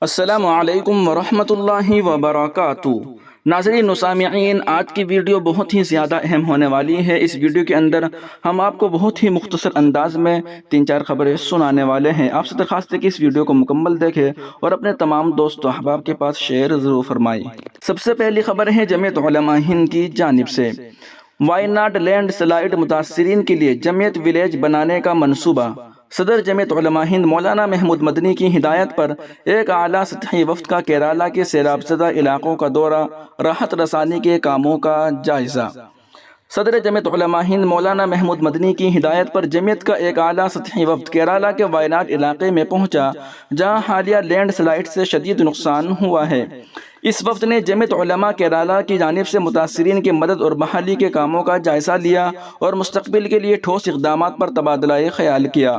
السلام علیکم ورحمۃ اللہ وبرکاتہ۔ ناظرین و سامعین، آج کی ویڈیو بہت ہی زیادہ اہم ہونے والی ہے۔ اس ویڈیو کے اندر ہم آپ کو بہت ہی مختصر انداز میں 3-4 خبریں سنانے والے ہیں۔ آپ سے درخواست ہے کہ اس ویڈیو کو مکمل دیکھیں اور اپنے تمام دوست و احباب کے پاس شیئر ضرور فرمائیں۔ سب سے پہلی خبر ہے جمعیت علماء ہند کی جانب سے۔ وائناڈ لینڈ سلائیڈ متاثرین کے لیے جمعیت ولیج بنانے کا منصوبہ۔ صدر جمعیت علماء ہند مولانا محمود مدنی کی ہدایت پر ایک اعلیٰ سطحی وفد کا کیرالہ کے سیلاب زدہ علاقوں کا دورہ، راحت رسانی کے کاموں کا جائزہ۔ صدر جمعیت علماء ہند مولانا محمود مدنی کی ہدایت پر جمعیت کا ایک اعلیٰ سطحی وفد کیرالہ کے وائناڈ علاقے میں پہنچا، جہاں حالیہ لینڈ سلائیڈ سے شدید نقصان ہوا ہے۔ اس وفد نے جمعیت علماء کیرالہ کی جانب سے متاثرین کی مدد اور بحالی کے کاموں کا جائزہ لیا اور مستقبل کے لیے ٹھوس اقدامات پر تبادلہ خیال کیا۔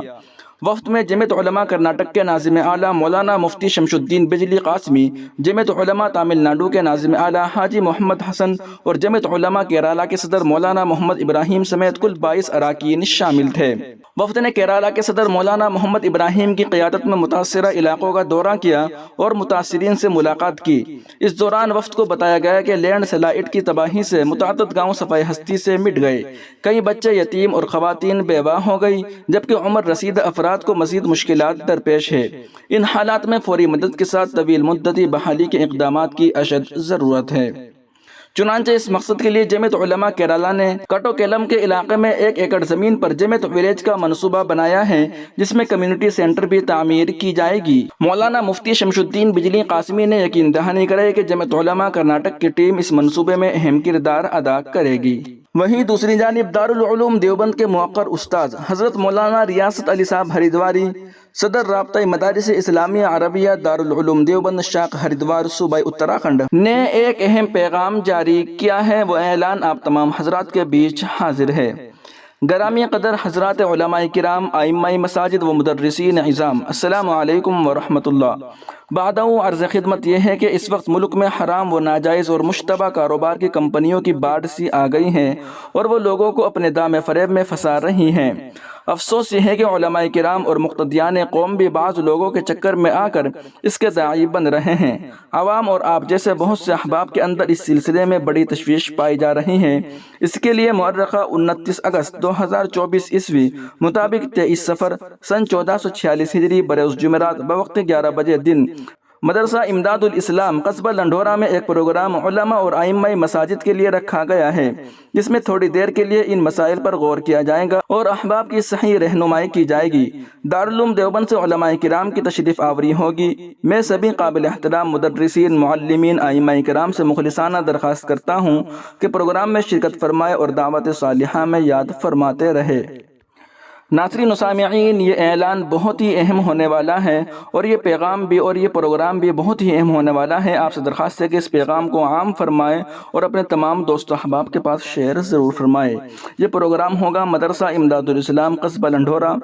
وفد میں جمعیت علماء کرناٹک کے ناظم اعلیٰ مولانا مفتی شمس الدین بجلی قاسمی، جمعیت علماء تامل ناڈو کے ناظم اعلیٰ حاجی محمد حسن اور جمعیت علماء کیرالہ کے صدر مولانا محمد ابراہیم سمیت کل 22 اراکین شامل تھے۔ وفد نے کیرالہ کے صدر مولانا محمد ابراہیم کی قیادت میں متاثرہ علاقوں کا دورہ کیا اور متاثرین سے ملاقات کی۔ اس دوران وفد کو بتایا گیا کہ لینڈ سلائیڈ کی تباہی سے متعدد گاؤں صفحۂ ہستی سے مٹ گئے، کئی بچے یتیم اور خواتین بیوہ ہو گئی، جبکہ عمر رسیدہ افراد کو مزید مشکلات درپیش ہے۔ ان حالات میں فوری مدد کے ساتھ طویل مدتی بحالی کے اقدامات کی اشد ضرورت ہے۔ چنانچہ اس مقصد کے لیے جمعیت علماء کیرالہ نے کٹوکیلم کے علاقے میں 1 ایکڑ زمین پر جمعیت ولیج کا منصوبہ بنایا ہے، جس میں کمیونٹی سینٹر بھی تعمیر کی جائے گی۔ مولانا مفتی شمس الدین بجلی قاسمی نے یقین دہانی کرائی کہ جمعیت علماء کرناٹک کی ٹیم اس منصوبے میں اہم کردار ادا کرے گی۔ وہیں دوسری جانب دارالعلوم دیوبند کے موقر استاذ حضرت مولانا ریاست علی صاحب ہریدواری، صدر رابطہ مدارس اسلامیہ عربیہ دارالعلوم دیوبند شاخ ہریدوار صوبہ اتراکھنڈ نے ایک اہم پیغام جاری کیا ہے۔ وہ اعلان آپ تمام حضرات کے بیچ حاضر ہے۔ گرامی قدر حضرات علماء کرام، ائمہ مساجد و مدرسین عظام، السلام علیکم ورحمۃ اللہ۔ بعدوں عرض خدمت یہ ہے کہ اس وقت ملک میں حرام و ناجائز اور مشتبہ کاروبار کی کمپنیوں کی باڑھ سی آ گئی ہیں اور وہ لوگوں کو اپنے دام فریب میں پھنسا رہی ہیں۔ افسوس یہ ہے کہ علماء کرام اور مقتدیان قوم بھی بعض لوگوں کے چکر میں آ کر اس کے داعی بن رہے ہیں۔ عوام اور آپ جیسے بہت سے احباب کے اندر اس سلسلے میں بڑی تشویش پائی جا رہی ہے۔ اس کے لیے مؤرخہ 29 اگست 2024 عیسوی مطابق 23 صفر سن 1446 ہجری بروز جمعرات بوقت 11 بجے دن مدرسہ امداد الاسلام قصبہ لنڈھورا میں ایک پروگرام علماء اور ائمہ مساجد کے لیے رکھا گیا ہے، جس میں تھوڑی دیر کے لیے ان مسائل پر غور کیا جائے گا اور احباب کی صحیح رہنمائی کی جائے گی۔ دارالعلوم دیوبند سے علماء کرام کی تشریف آوری ہوگی۔ میں سبھی قابل احترام مدرسین، معلمین، ائمہ کرام سے مخلصانہ درخواست کرتا ہوں کہ پروگرام میں شرکت فرمائے اور دعوت صالحہ میں یاد فرماتے رہے۔ ناظرین و سامعین، یہ اعلان بہت ہی اہم ہونے والا ہے اور یہ پیغام بھی اور یہ پروگرام بھی بہت ہی اہم ہونے والا ہے۔ آپ سے درخواست ہے کہ اس پیغام کو عام فرمائیں اور اپنے تمام دوست و احباب کے پاس شیئر ضرور فرمائیں۔ یہ پروگرام ہوگا مدرسہ امداد الاسلام قصبہ لنڈھورا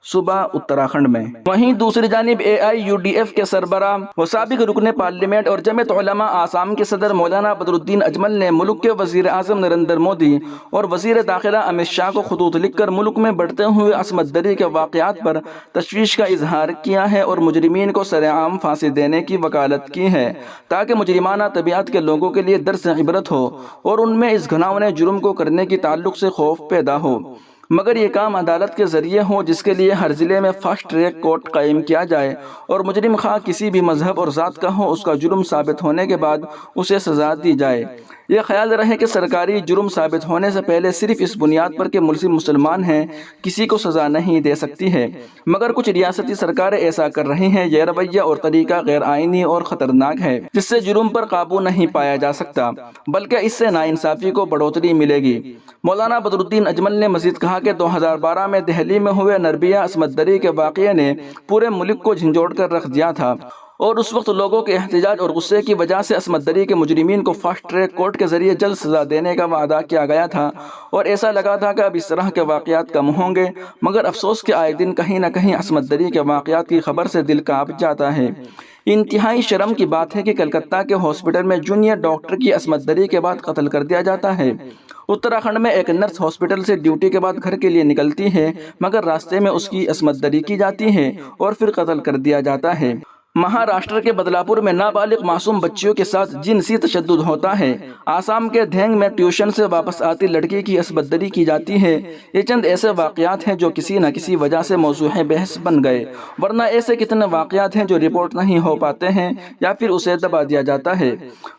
صوبہ اتراکھنڈ میں۔ وہیں دوسری جانب AIUDF کے سربراہ و سابق رکن پارلیمنٹ اور جمعیت علماء آسام کے صدر مولانا بدر الدین اجمل نے ملک کے وزیر اعظم نریندر مودی اور وزیر داخلہ امت شاہ کو خطوط لکھ کر ملک میں بڑھتے ہوئے عصمت دری کے واقعات پر تشویش کا اظہار کیا ہے اور مجرمین کو سرعام پھانسی دینے کی وکالت کی ہے، تاکہ مجرمانہ طبیعت کے لوگوں کے لیے درس عبرت ہو اور ان میں اس گھناؤنے جرم کو کرنے کی تعلق سے خوف پیدا ہو، مگر یہ کام عدالت کے ذریعے ہو، جس کے لیے ہر ضلع میں فاسٹ ٹریک کورٹ قائم کیا جائے اور مجرم خواہ کسی بھی مذہب اور ذات کا ہو، اس کا جرم ثابت ہونے کے بعد اسے سزا دی جائے۔ یہ خیال رہے کہ سرکاری جرم ثابت ہونے سے پہلے صرف اس بنیاد پر کہ ملزم مسلمان ہیں کسی کو سزا نہیں دے سکتی ہے، مگر کچھ ریاستی سرکاریں ایسا کر رہی ہیں۔ یہ رویہ اور طریقہ غیر آئینی اور خطرناک ہے، جس سے جرم پر قابو نہیں پایا جا سکتا، بلکہ اس سے ناانصافی کو بڑھوتری ملے گی۔ مولانا بدر الدین اجمل نے مزید کہا کہ 2012 میں دہلی میں ہوئے نربھیا عصمت دری کے واقعے نے پورے ملک کو جھنجھوڑ کر رکھ دیا تھا اور اس وقت لوگوں کے احتجاج اور غصے کی وجہ سے عصمت دری کے مجرمین کو فاسٹ ٹریک کورٹ کے ذریعے جلد سزا دینے کا وعدہ کیا گیا تھا اور ایسا لگا تھا کہ اب اس طرح کے واقعات کم ہوں گے، مگر افسوس کہ آئے دن کہیں نہ کہیں عصمت دری کے واقعات کی خبر سے دل کانپ جاتا ہے۔ انتہائی شرم کی بات ہے کہ کلکتہ کے ہاسپٹل میں جونیئر ڈاکٹر کی عصمت دری کے بعد قتل کر دیا جاتا ہے۔ اتراکھنڈ میں ایک نرس ہاسپٹل سے ڈیوٹی کے بعد گھر کے لیے نکلتی ہے، مگر راستے میں اس کی عصمت دری کی جاتی ہے اور پھر قتل کر دیا جاتا ہے۔ مہاراشٹر کے بدلاپور میں نابالغ معصوم بچیوں کے ساتھ جنسی تشدد ہوتا ہے۔ آسام کے دھینگ میں ٹیوشن سے واپس آتی لڑکی کی عصمت دری کی جاتی ہے۔ یہ چند ایسے واقعات ہیں جو کسی نہ کسی وجہ سے موضوع بحث بن گئے، ورنہ ایسے کتنے واقعات ہیں جو رپورٹ نہیں ہو پاتے ہیں یا پھر اسے دبا دیا جاتا ہے۔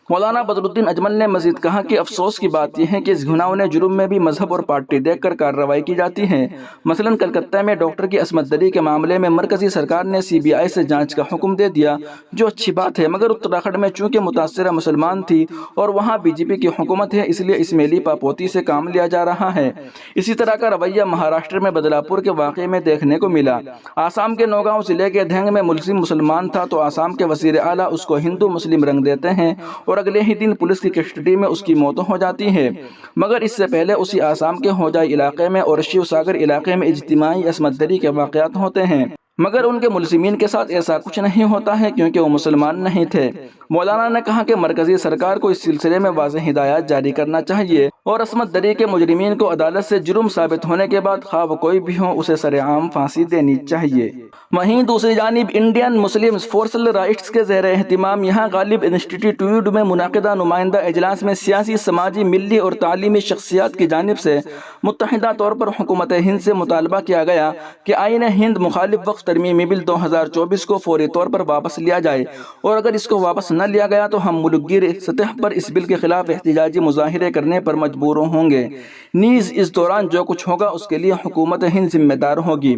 مولانا بدرالدین اجمل نے مزید کہا کہ افسوس کی بات یہ ہے کہ اس گھناؤنے جرم میں بھی مذہب اور پارٹی دیکھ کر کارروائی کی جاتی ہے۔ مثلاً کلکتہ میں ڈاکٹر کی عصمت دری کے معاملے میں مرکزی سرکار نے CBI سے جانچ کا حکم دے دیا، جو اچھی بات ہے، مگر اتراکھنڈ میں چونکہ متاثرہ مسلمان تھی اور وہاں BJP کی حکومت ہے، اس لیے اس میں لیپا پوتی سے کام لیا جا رہا ہے۔ اسی طرح کا رویہ مہاراشٹر میں بدلاپور کے واقعے میں دیکھنے کو ملا۔ آسام کے نوگاؤں ضلع کے دھینگ میں ملزم مسلمان تھا تو آسام کے وزیر اعلیٰ اس کو ہندو مسلم رنگ دیتے ہیں اور اگلے ہی دن پولیس کی کسٹڈی میں اس کی موت ہو جاتی ہے، مگر اس سے پہلے اسی آسام کے ہوجائی علاقے میں اور شیو ساگر علاقے میں اجتماعی عصمت دری کے واقعات ہوتے ہیں، مگر ان کے ملزمین کے ساتھ ایسا کچھ نہیں ہوتا ہے کیونکہ وہ مسلمان نہیں تھے۔ مولانا نے کہا کہ مرکزی سرکار کو اس سلسلے میں واضح ہدایات جاری کرنا چاہیے اور عصمت دری کے مجرمین کو عدالت سے جرم ثابت ہونے کے بعد خواہ وہ کوئی بھی ہو اسے سرعام پھانسی دینی چاہیے۔ وہیں دوسری جانب انڈین مسلم فورسل رائٹس کے زیر اہتمام یہاں غالب انسٹی ٹیوٹ میں منعقدہ نمائندہ اجلاس میں سیاسی، سماجی، ملی اور تعلیمی شخصیات کی جانب سے متحدہ طور پر حکومت ہند سے مطالبہ کیا گیا کہ آئین ہند مخالف وقف ترمیمی بل 2024 کو فوری طور پر واپس لیا جائے، اور اگر اس کو واپس نہ لیا گیا تو ہم ملک گیر سطح پر اس بل کے خلاف احتجاجی مظاہرے کرنے پر مجبور ہوں گے۔ نیز اس دوران جو کچھ ہوگا اس کے لیے حکومت ہند ذمہ دار ہوگی۔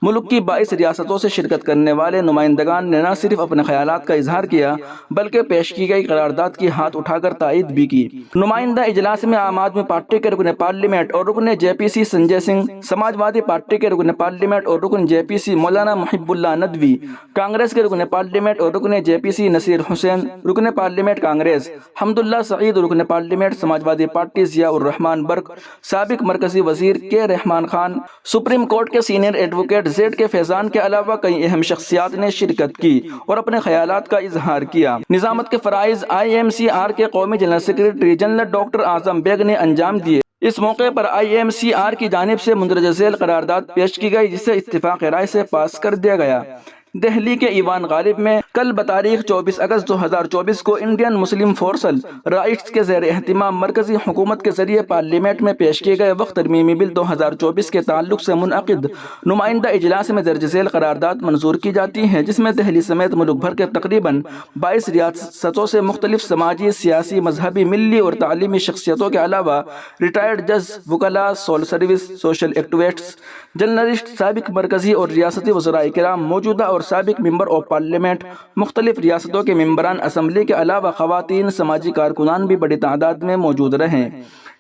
ملک کی 22 ریاستوں سے شرکت کرنے والے نمائندگان نے نہ صرف اپنے خیالات کا اظہار کیا بلکہ پیش کی گئی قرارداد کی ہاتھ اٹھا کر تائید بھی کی۔ نمائندہ اجلاس میں عام آدمی پارٹی کے رکن پارلیمنٹ اور رکن JPC سنجے سنگھ، سماج وادی پارٹی کے رکن پارلیمنٹ اور رکن JPC مولانا محب اللہ ندوی، کانگریس کے رکن پارلیمنٹ اور رکن JPC نصیر حسین، رکن پارلیمنٹ کانگریس حمداللہ سعید، رکن پارلیمنٹ سماج وادی پارٹی ضیاء الرحمان برق، سابق مرکزی وزیر K رحمان خان، سپریم کورٹ کے سینئر ایڈوکیٹ ZK فیضان کے علاوہ کئی اہم شخصیات نے شرکت کی اور اپنے خیالات کا اظہار کیا۔ نظامت کے فرائض IMCR کے قومی جنرل سیکریٹری جنرل ڈاکٹر اعظم بیگ نے انجام دیے۔ اس موقع پر IMCR کی جانب سے مندرجہ ذیل قرارداد پیش کی گئی جسے اتفاق رائے سے پاس کر دیا گیا۔ دہلی کے ایوان غالب میں کل بتاریخ 24 اگست 2024 کو انڈین مسلم فورسل رائٹس کے زیر اہتمام مرکزی حکومت کے ذریعے پارلیمنٹ میں پیش کیے گئے وقت ترمیمی بل 2024 کے تعلق سے منعقد نمائندہ اجلاس میں درج ذیل قرارداد منظور کی جاتی ہے، جس میں دہلی سمیت ملک بھر کے تقریباً 22 ریاستوں سے مختلف سماجی، سیاسی، مذہبی، ملی اور تعلیمی شخصیتوں کے علاوہ ریٹائرڈ جج، وکلاء، سول سروس، سوشل ایکٹیوسٹس، جرنلسٹ، سابق مرکزی اور ریاستی وزرائے کرام، موجودہ اور سابق ممبر آف پارلیمنٹ، مختلف ریاستوں کے ممبران اسمبلی کے علاوہ خواتین، سماجی کارکنان بھی بڑی تعداد میں موجود رہے۔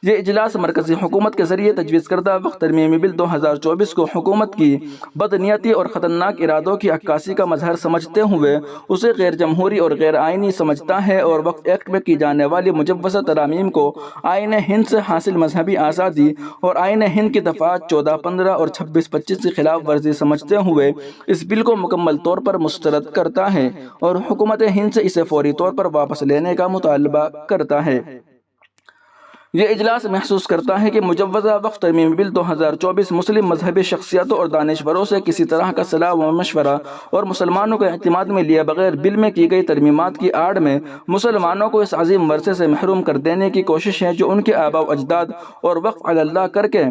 یہ اجلاس مرکزی حکومت کے ذریعے تجویز کردہ وقت ترمیمی بل 2024 کو حکومت کی بدنیتی اور خطرناک ارادوں کی عکاسی کا مظہر سمجھتے ہوئے اسے غیر جمہوری اور غیر آئینی سمجھتا ہے اور وقف ایکٹ میں کی جانے والی مجوزہ ترامیم کو آئین ہند سے حاصل مذہبی آزادی اور آئین ہند کی دفعات 14، 15 اور 26، 25 کی خلاف ورزی سمجھتے ہوئے اس بل کو مکمل طور پر مسترد کرتا ہے اور حکومت ہند سے اسے فوری طور پر واپس لینے کا مطالبہ کرتا ہے۔ یہ اجلاس محسوس کرتا ہے کہ مجوزہ وقف ترمیمی بل 2024 مسلم مذہبی شخصیتوں اور دانشوروں سے کسی طرح کا صلاح و مشورہ اور مسلمانوں کے اعتماد میں لیے بغیر بل میں کی گئی ترمیمات کی آڑ میں مسلمانوں کو اس عظیم ورثے سے محروم کر دینے کی کوشش ہے جو ان کے آباء و اجداد اور وقف علی اللہ کر کے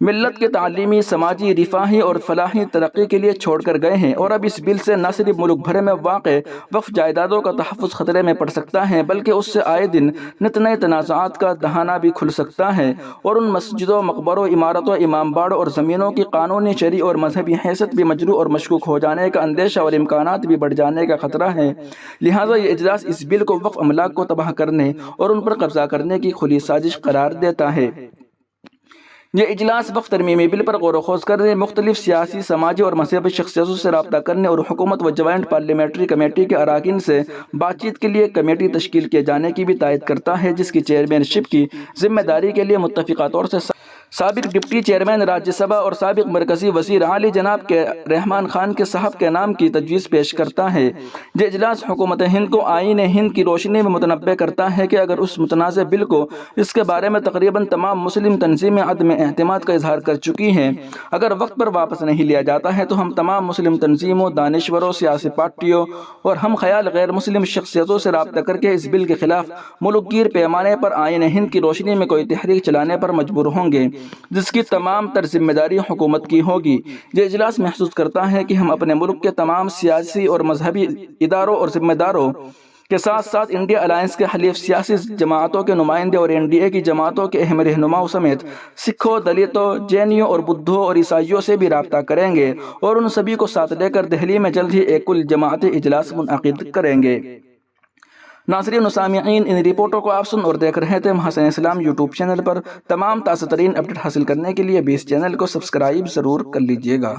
ملت کے تعلیمی، سماجی، رفاہی اور فلاحی ترقی کے لیے چھوڑ کر گئے ہیں، اور اب اس بل سے نہ صرف ملک بھر میں واقع وقف جائیدادوں کا تحفظ خطرے میں پڑ سکتا ہے بلکہ اس سے آئے دن نت نئے تنازعات کا دہانہ بھی کھل سکتا ہے اور ان مسجدوں، مقبروں، عمارتوں، امام باڑوں اور زمینوں کی قانونی، شرعی اور مذہبی حیثیت بھی مجروح اور مشکوک ہو جانے کا اندیشہ اور امکانات بھی بڑھ جانے کا خطرہ ہے۔ لہٰذا یہ اجلاس اس بل کو وقف املاک کو تباہ کرنے اور ان پر قبضہ کرنے کی کھلی سازش قرار دیتا ہے۔ یہ اجلاس وقف ترمیمی بل پر غور و خوض کرنے، مختلف سیاسی، سماجی اور مذہبی شخصیتوں سے رابطہ کرنے اور حکومت و جوائنٹ پارلیمنٹری کمیٹی کے اراکین سے بات چیت کے لیے کمیٹی تشکیل کیے جانے کی بھی تائید کرتا ہے، جس کی چیئرمین شپ کی ذمہ داری کے لیے متفقہ طور سے سابق ڈپٹی چیئرمین راجیہ سبھا اور سابق مرکزی وزیر اعلی جناب کے رحمان خان کے صاحب کے نام کی تجویز پیش کرتا ہے۔ یہ اجلاس حکومت ہند کو آئین ہند کی روشنی میں متنبع کرتا ہے کہ اگر اس متنازع بل کو اس کے بارے میں تقریباً تمام مسلم تنظیمیں عدم اعتماد کا اظہار کر چکی ہیں، اگر وقت پر واپس نہیں لیا جاتا ہے تو ہم تمام مسلم تنظیموں، دانشوروں، سیاسی پارٹیوں اور ہم خیال غیر مسلم شخصیتوں سے رابطہ کر کے اس بل کے خلاف ملک گیر پیمانے پر آئین ہند کی روشنی میں کوئی تحریک چلانے پر مجبور ہوں گے، جس کی تمام تر ذمہ داری حکومت کی ہوگی۔ یہ اجلاس محسوس کرتا ہے کہ ہم اپنے ملک کے تمام سیاسی اور مذہبی اداروں اور ذمہ داروں کے ساتھ ساتھ انڈیا الائنس کے حلیف سیاسی جماعتوں کے نمائندے اور NDA کی جماعتوں کے اہم رہنماؤں سمیت سکھوں، دلتوں، جینیوں اور بدھوں اور عیسائیوں سے بھی رابطہ کریں گے اور ان سبھی کو ساتھ لے کر دہلی میں جلد ہی ایک کل جماعتی اجلاس منعقد کریں گے۔ ناظرین و سامعین، ان رپورٹوں کو آپ سن اور دیکھ رہے تھے محسن اسلام یوٹیوب چینل پر۔ تمام تازہ ترین اپڈیٹ حاصل کرنے کے لیے بھی اس چینل کو سبسکرائب ضرور کر لیجئے گا۔